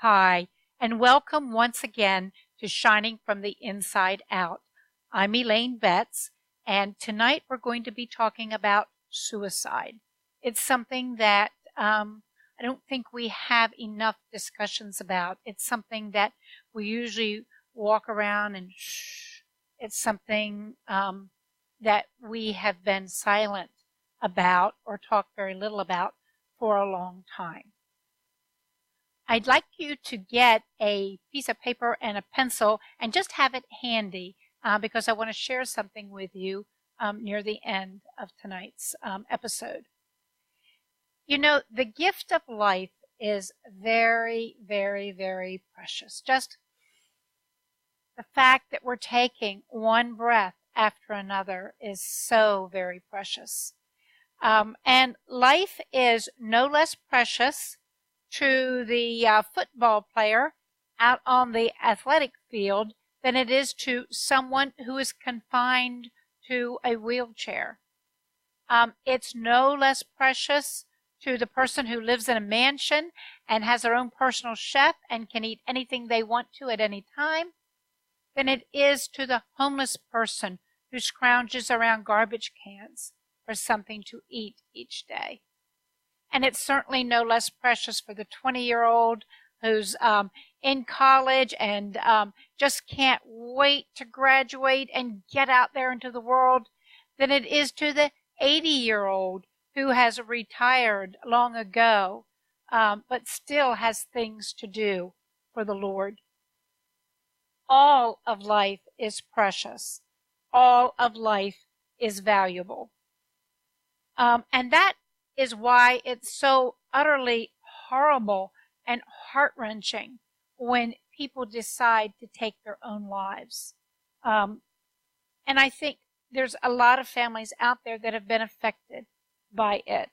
Hi, and welcome once again to Shining from the Inside Out. I'm Elaine Betts, and tonight we're going to be talking about suicide. It's something that I don't think we have enough discussions about. It's something that we usually walk around and shh. It's something that we have been silent about or talked very little about for a long time. I'd like you to get a piece of paper and a pencil and just have it handy because I want to share something with you near the end of tonight's episode. You know, the gift of life is very, very, very precious. Just the fact that we're taking one breath after another is so very precious. And life is no less precious to the football player out on the athletic field than it is to someone who is confined to a wheelchair. It's no less precious to the person who lives in a mansion and has their own personal chef and can eat anything they want to at any time than it is to the homeless person who scrounges around garbage cans for something to eat each day. And it's certainly no less precious for the 20-year-old who's in college and just can't wait to graduate and get out there into the world than it is to the 80-year-old who has retired long ago but still has things to do for the Lord. All of life is precious. All of life is valuable. And that is why it's so utterly horrible and heart-wrenching when people decide to take their own lives. And I think there's a lot of families out there that have been affected by it.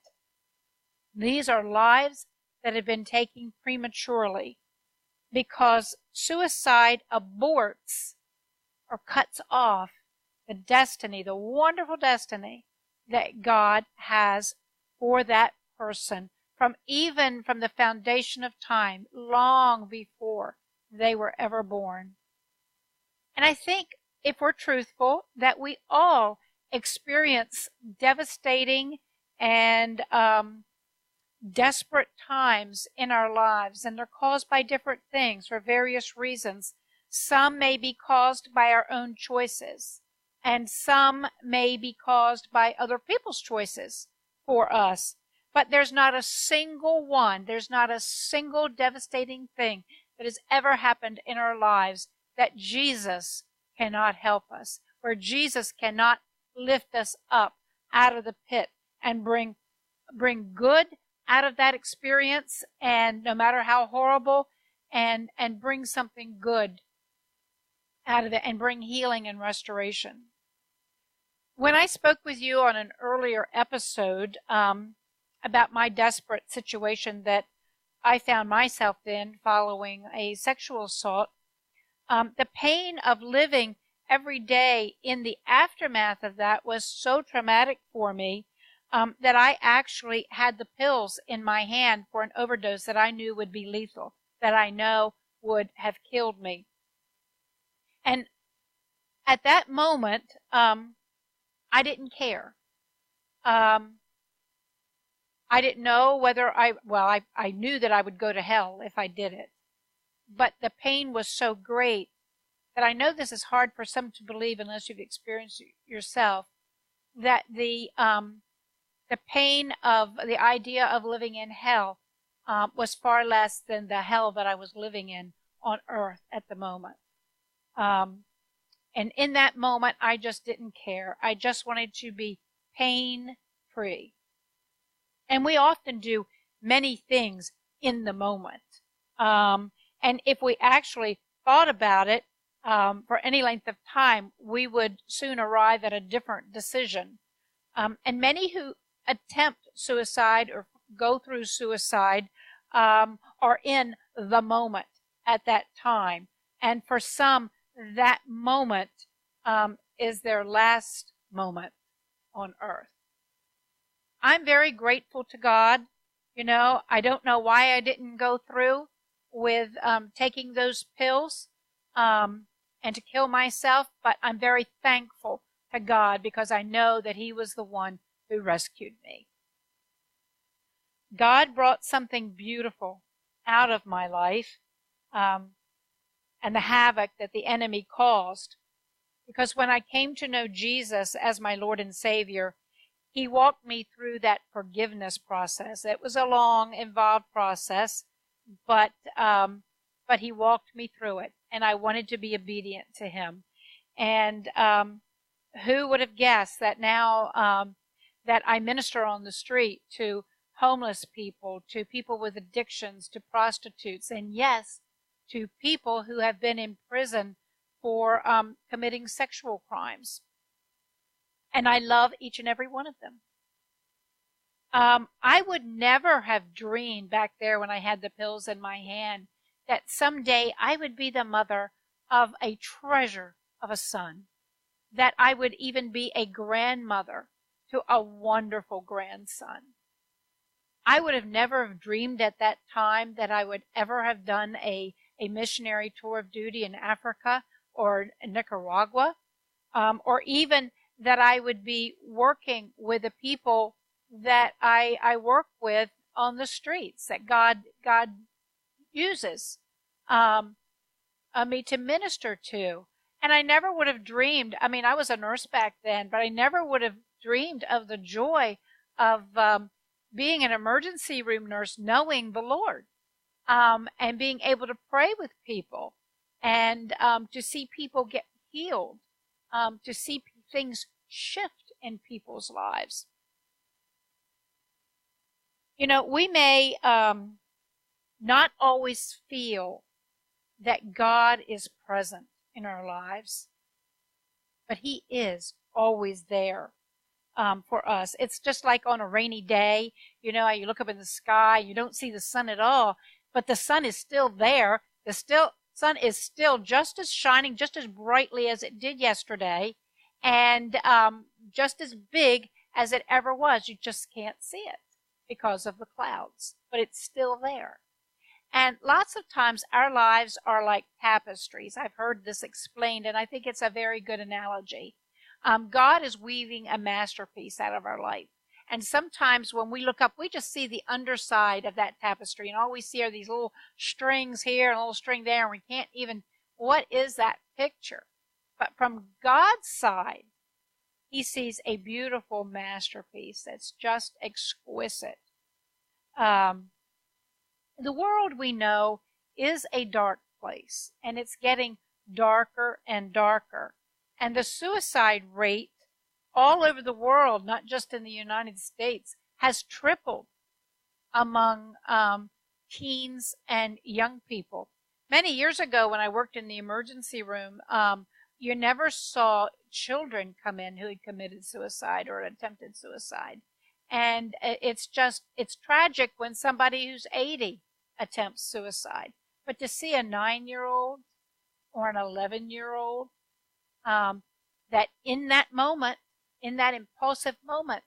These are lives that have been taken prematurely because suicide aborts or cuts off the destiny, the wonderful destiny that God has for that person from the foundation of time, long before they were ever born. And I think, if we're truthful, that we all experience devastating and desperate times in our lives, and they're caused by different things for various reasons. Some may be caused by our own choices, and some may be caused by other people's choices for us. But there's not a single devastating thing that has ever happened in our lives that Jesus cannot help us, where Jesus cannot lift us up out of the pit and bring good out of that experience, and no matter how horrible, and bring something good out of it and bring healing and restoration. When I spoke with you on an earlier episode about my desperate situation that I found myself in following a sexual assault, the pain of living every day in the aftermath of that was so traumatic for me that I actually had the pills in my hand for an overdose that I knew would be lethal, that I know would have killed me. And at that moment, I didn't care. I didn't know whether I knew that I would go to hell if I did it. But the pain was so great that I know this is hard for some to believe unless you've experienced it yourself, that the pain of the idea of living in hell was far less than the hell that I was living in on earth at the moment. And in that moment, I just didn't care. I just wanted to be pain-free. And we often do many things in the moment. And if we actually thought about it for any length of time, we would soon arrive at a different decision. And many who attempt suicide or go through suicide are in the moment at that time. And for some, that moment is their last moment on earth. I'm very grateful to God. You know, I don't know why I didn't go through. with taking those pills and to kill myself, but I'm very thankful to God because I know that He was the one who rescued me. God brought something beautiful out of my life and the havoc that the enemy caused. Because when I came to know Jesus as my Lord and Savior, He walked me through that forgiveness process. It was a long, involved process, but He walked me through it, and I wanted to be obedient to Him. And who would have guessed that now that I minister on the street to homeless people, to people with addictions, to prostitutes, and yes, to people who have been in prison for committing sexual crimes. And I love each and every one of them. I would never have dreamed back there when I had the pills in my hand that someday I would be the mother of a treasure of a son, that I would even be a grandmother to a wonderful grandson. I would have never have dreamed at that time that I would ever have done a missionary tour of duty in Africa or Nicaragua, or even that I would be working with the people that I work with on the streets, that God uses me to minister to. And I never would have dreamed, I mean, I was a nurse back then, but I never would have dreamed of the joy of being an emergency room nurse, knowing the Lord, and being able to pray with people, and to see people get healed, to see things shift in people's lives. You know, we may not always feel that God is present in our lives, but He is always there for us. It's just like on a rainy day, you know, you look up in the sky, you don't see the sun at all, but the sun is still there. The sun is still just as shining, just as brightly as it did yesterday, and just as big as it ever was. You just can't see it because of the clouds, but it's still there. And lots of times our lives are like tapestries. I've heard this explained, and I think it's a very good analogy. God is weaving a masterpiece out of our life. And sometimes when we look up, we just see the underside of that tapestry, and all we see are these little strings here and a little string there, and we can't even, what is that picture? But from God's side, He sees a beautiful masterpiece that's just exquisite. The world, we know, is a dark place, and it's getting darker and darker. And the suicide rate all over the world, not just in the United States, has tripled among teens and young people. Many years ago, when I worked in the emergency room, you never saw children come in who had committed suicide or attempted suicide. And it's tragic when somebody who's 80 attempts suicide. But to see a 9-year-old or an 11-year-old that in that moment, in that impulsive moment,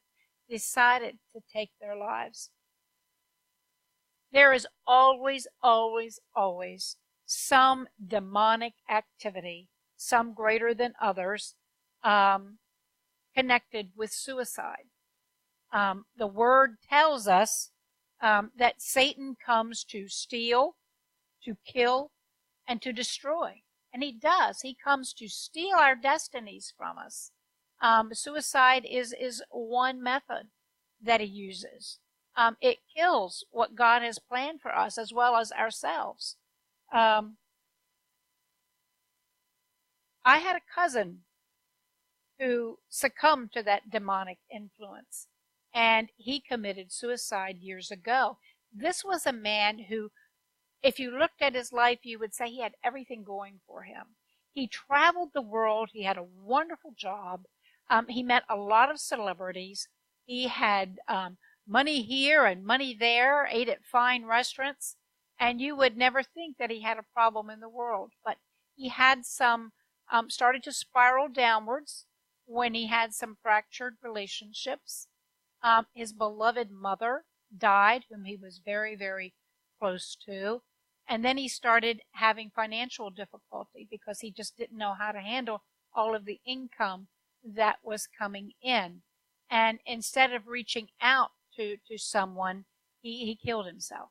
decided to take their lives. There is always, always, always some demonic activity, some greater than others, connected with suicide. The Word tells us that Satan comes to steal, to kill, and to destroy. And he does. He comes to steal our destinies from us. Suicide is one method that he uses. It kills what God has planned for us as well as ourselves. I had a cousin who succumbed to that demonic influence, and he committed suicide years ago. This was a man who, if you looked at his life, you would say he had everything going for him. He traveled the world. He had a wonderful job. He met a lot of celebrities. He had money here and money there, ate at fine restaurants, and you would never think that he had a problem in the world. But he had some, started to spiral downwards when he had some fractured relationships. His beloved mother died, whom he was very, very close to. And then he started having financial difficulty because he just didn't know how to handle all of the income that was coming in. And instead of reaching out to someone, he killed himself.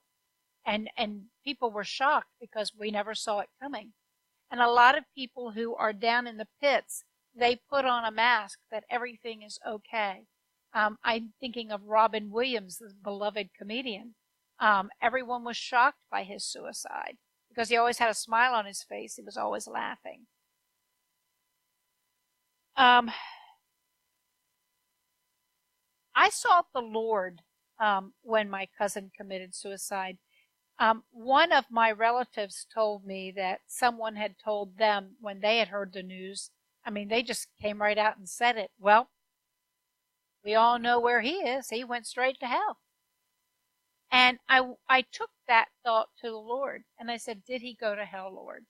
And people were shocked because we never saw it coming. And a lot of people who are down in the pits, they put on a mask that everything is okay. I'm thinking of Robin Williams, the beloved comedian. Everyone was shocked by his suicide because he always had a smile on his face. He was always laughing. I sought the Lord when my cousin committed suicide. One of my relatives told me that someone had told them when they had heard the news. I mean, they just came right out and said it. Well, we all know where he is. He went straight to hell. And I took that thought to the Lord, and I said, did he go to hell, Lord?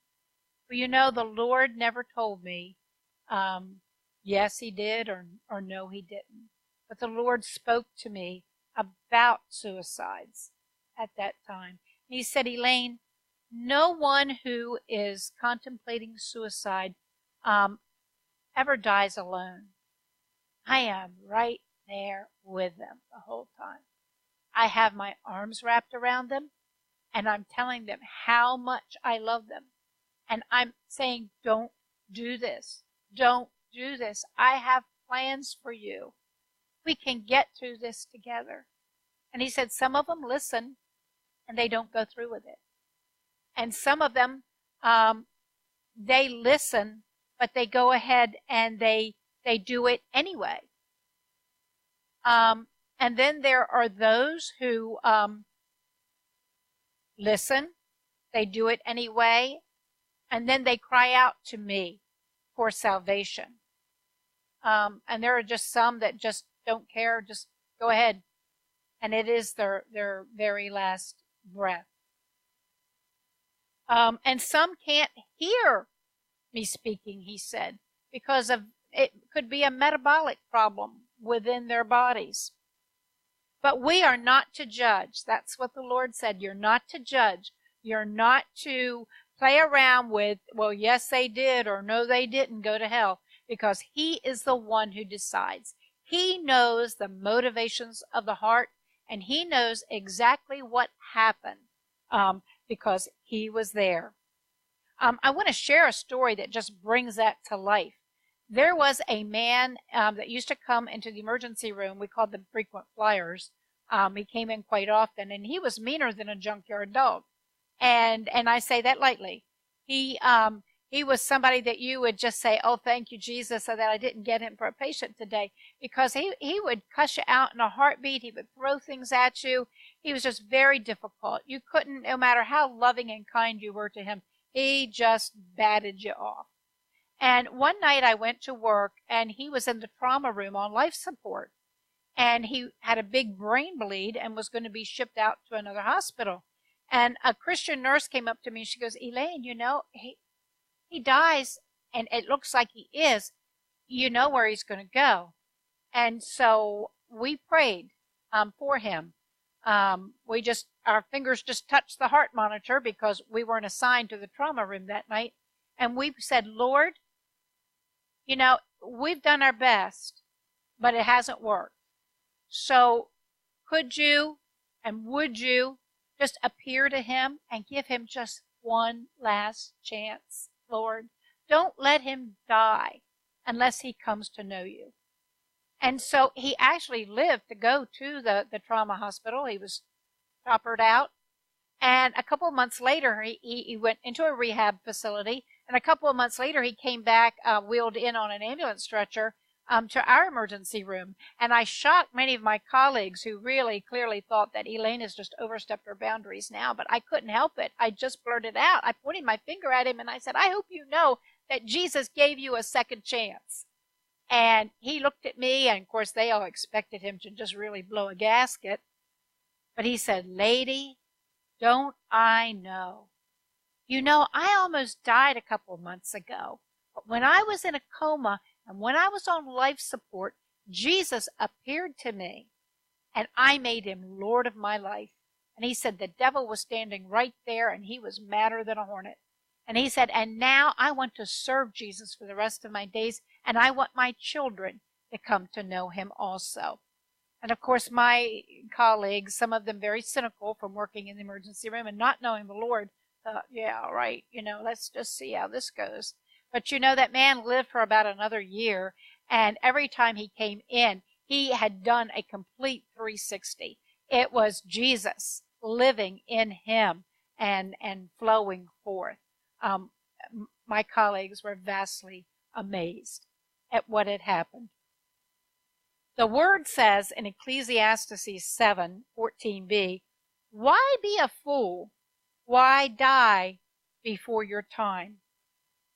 Well, you know, the Lord never told me, yes, he did, or no, he didn't. But the Lord spoke to me about suicides at that time. And he said, Elaine, no one who is contemplating suicide ever dies alone. I am right there with them the whole time. I have my arms wrapped around them, and I'm telling them how much I love them. And I'm saying, don't do this. Don't do this. I have plans for you. We can get through this together. And he said some of them listen, and they don't go through with it. And some of them, they listen, but they go ahead and they do it anyway. And then there are those who listen, they do it anyway, and then they cry out to me for salvation. And there are just some that just don't care, just go ahead. And it is their very last breath. And some can't hear me speaking, he said, because of it could be a metabolic problem within their bodies. But we are not to judge. That's what the Lord said. You're not to judge. You're not to play around with, well, yes, they did, or no, they didn't go to hell, because he is the one who decides. He knows the motivations of the heart, and he knows exactly what happened because he was there. I want to share a story that just brings that to life. There was a man that used to come into the emergency room. We called them frequent flyers. He came in quite often, and he was meaner than a junkyard dog. And I say that lightly. He was somebody that you would just say, oh, thank you, Jesus, so that I didn't get him for a patient today. Because he would cuss you out in a heartbeat. He would throw things at you. He was just very difficult. You couldn't, no matter how loving and kind you were to him, he just batted you off. And one night I went to work, and he was in the trauma room on life support. And he had a big brain bleed and was going to be shipped out to another hospital. And a Christian nurse came up to me, and she goes, Elaine, you know, he dies, and it looks like he is. You know where he's going to go. And so we prayed for him. Our fingers just touched the heart monitor because we weren't assigned to the trauma room that night. And we said, Lord, you know, we've done our best, but it hasn't worked. So could you and would you just appear to him and give him just one last chance, Lord? Don't let him die unless he comes to know you. And so he actually lived to go to the trauma hospital. He was choppered out. And a couple of months later, he went into a rehab facility. And a couple of months later, he came back, wheeled in on an ambulance stretcher to our emergency room. And I shocked many of my colleagues who really clearly thought that Elaine has just overstepped her boundaries now. But I couldn't help it. I just blurted out. I pointed my finger at him and I said, I hope you know that Jesus gave you a second chance. And he looked at me, and of course they all expected him to just really blow a gasket. But he said, Lady, don't I know? You know, I almost died a couple of months ago. But when I was in a coma and when I was on life support, Jesus appeared to me, and I made him Lord of my life. And he said the devil was standing right there and he was madder than a hornet. And he said, and now I want to serve Jesus for the rest of my days, and I want my children to come to know him also. And of course, my colleagues, some of them very cynical from working in the emergency room and not knowing the Lord, thought, yeah, right, let's just see how this goes. But that man lived for about another year, and every time he came in, he had done a complete 360. It was Jesus living in him and flowing forth. My colleagues were vastly amazed at what had happened. The word says in Ecclesiastes 7:14b, why be a fool? Why die before your time?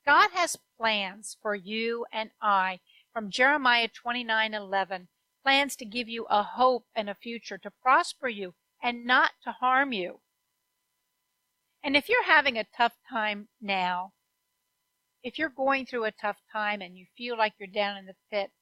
God has plans for you and I from Jeremiah 29:11, plans to give you a hope and a future, to prosper you and not to harm you. And if you're having a tough time now, if you're going through a tough time and you feel like you're down in the pit,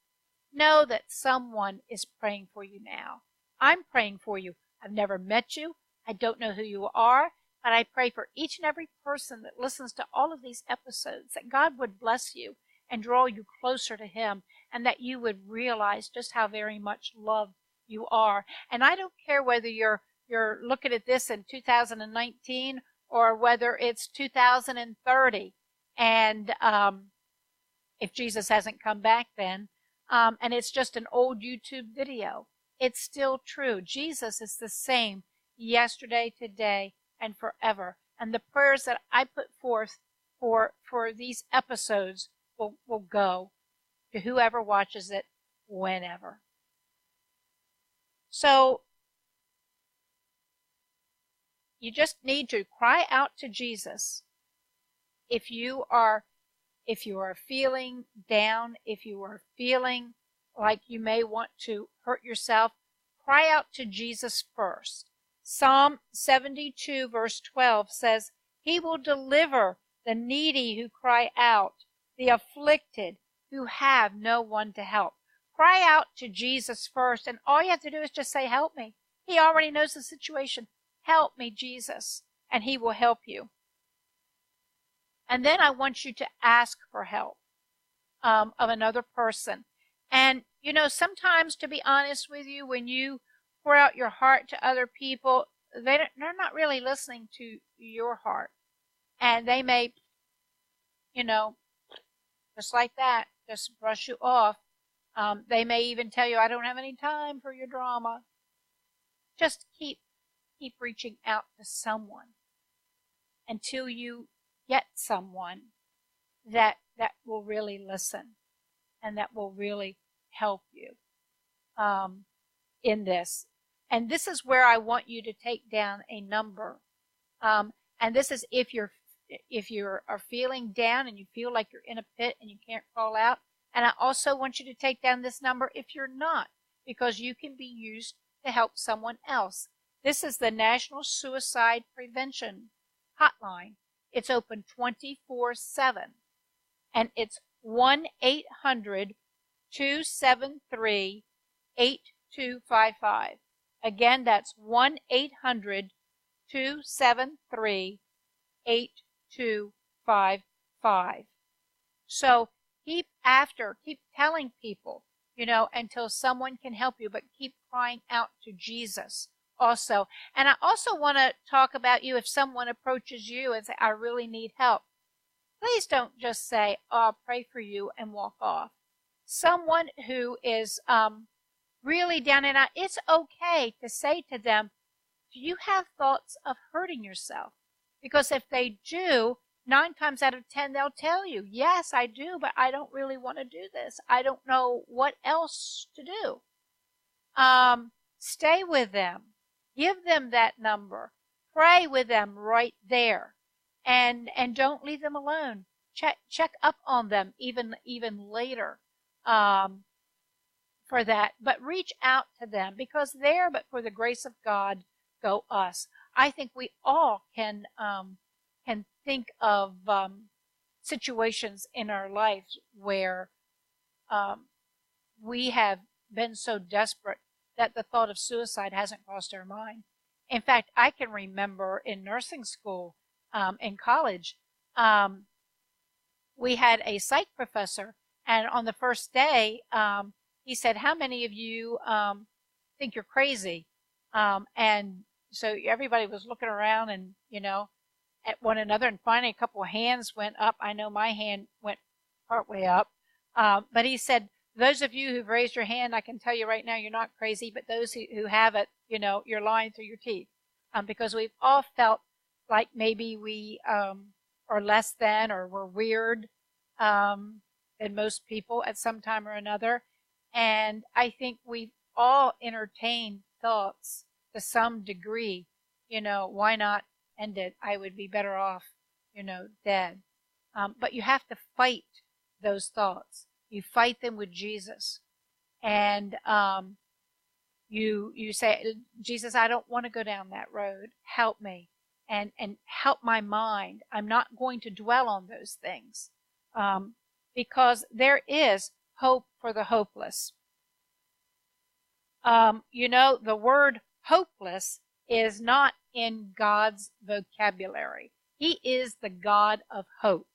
know that someone is praying for you now. I'm praying for you. I've never met you. I don't know who you are, but I pray for each and every person that listens to all of these episodes, that God would bless you and draw you closer to him, and that you would realize just how very much loved you are. And I don't care whether you're looking at this in 2019 or whether it's 2030. And if Jesus hasn't come back then, and it's just an old YouTube video, it's still true. Jesus is the same yesterday, today, and forever. And the prayers that I put forth for these episodes will go to whoever watches it whenever. So you just need to cry out to Jesus. If you are feeling down, if you are feeling like you may want to hurt yourself, cry out to Jesus first. Psalm 72 verse 12 says, he will deliver the needy who cry out, the afflicted who have no one to help. Cry out to Jesus first, and all you have to do is just say, help me. He already knows the situation. Help me, Jesus, and he will help you. And then I want you to ask for help of another person. And, sometimes, to be honest with you, when you pour out your heart to other people, they're not really listening to your heart. And they may, just like that, just brush you off. They may even tell you, I don't have any time for your drama. Just keep reaching out to someone until you get someone that will really listen and that will really help you in this. And this is where I want you to take down a number. And this is if you are feeling down and you feel like you're in a pit and you can't crawl out. And I also want you to take down this number if you're not, because you can be used to help someone else. This is the National Suicide Prevention Hotline. It's open 24/7, and it's 1-800-273-8255. Again, that's 1-800-273-8255. So keep telling people, until someone can help you, but keep crying out to Jesus also. And I also want to talk about you if someone approaches you and say, I really need help. Please don't just say, oh, I'll pray for you and walk off. Someone who is really down and out, it's okay to say to them, do you have thoughts of hurting yourself? Because if they do, 9 times out of 10, they'll tell you, yes, I do, but I don't really want to do this. I don't know what else to do. Stay with them. Give them that number. Pray with them right there. And don't leave them alone. Check up on them even later for that. But reach out to them, because there, but for the grace of God, go us. I think we all can think of situations in our lives where we have been so desperate that the thought of suicide hasn't crossed our mind. In fact, I can remember in nursing school, in college, um, we had a psych professor, and on the first day, he said, "How many of you think you're crazy?" And so everybody was looking around and, at one another, and finally a couple of hands went up. I know my hand went partway up. But he said, "Those of you who've raised your hand, I can tell you right now, you're not crazy, but those who haven't, you're lying through your teeth." Because we've all felt like maybe we are less than, or we're weird than most people at some time or another. And I think we've all entertained thoughts to some degree, why not end it? I would be better off, dead. But you have to fight those thoughts. You fight them with Jesus. And you say, "Jesus, I don't want to go down that road. Help me and help my mind. I'm not going to dwell on those things." Because there is hope for the hopeless. The word hopeless is not in God's vocabulary. He is the God of hope.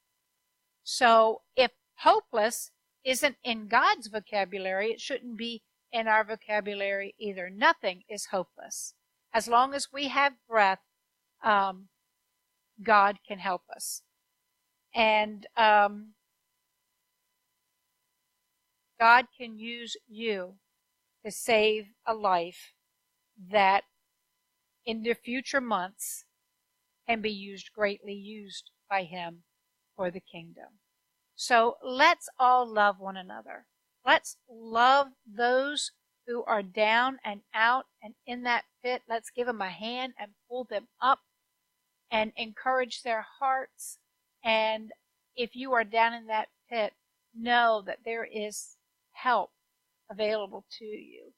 So if hopeless isn't in God's vocabulary, it shouldn't be in our vocabulary either. Nothing is hopeless. As long as we have breath, God can help us. And God can use you to save a life that in the future months can be greatly used by Him for the kingdom. So let's all love one another. Let's love those who are down and out and in that pit. Let's give them a hand and pull them up and encourage their hearts. And if you are down in that pit, know that there is help available to you.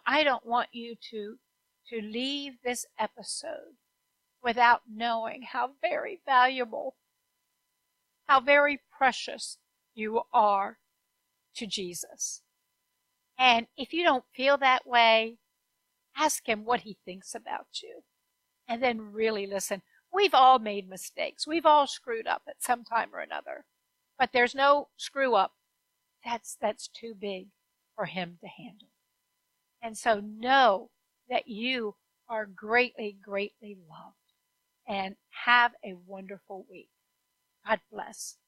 I don't want you to leave this episode without knowing how very valuable, how very precious you are to Jesus. And if you don't feel that way, ask Him what He thinks about you. And then really listen. We've all made mistakes. We've all screwed up at some time or another. But there's no screw up that's too big for Him to handle. And so know that you are greatly, greatly loved. And have a wonderful week. God bless.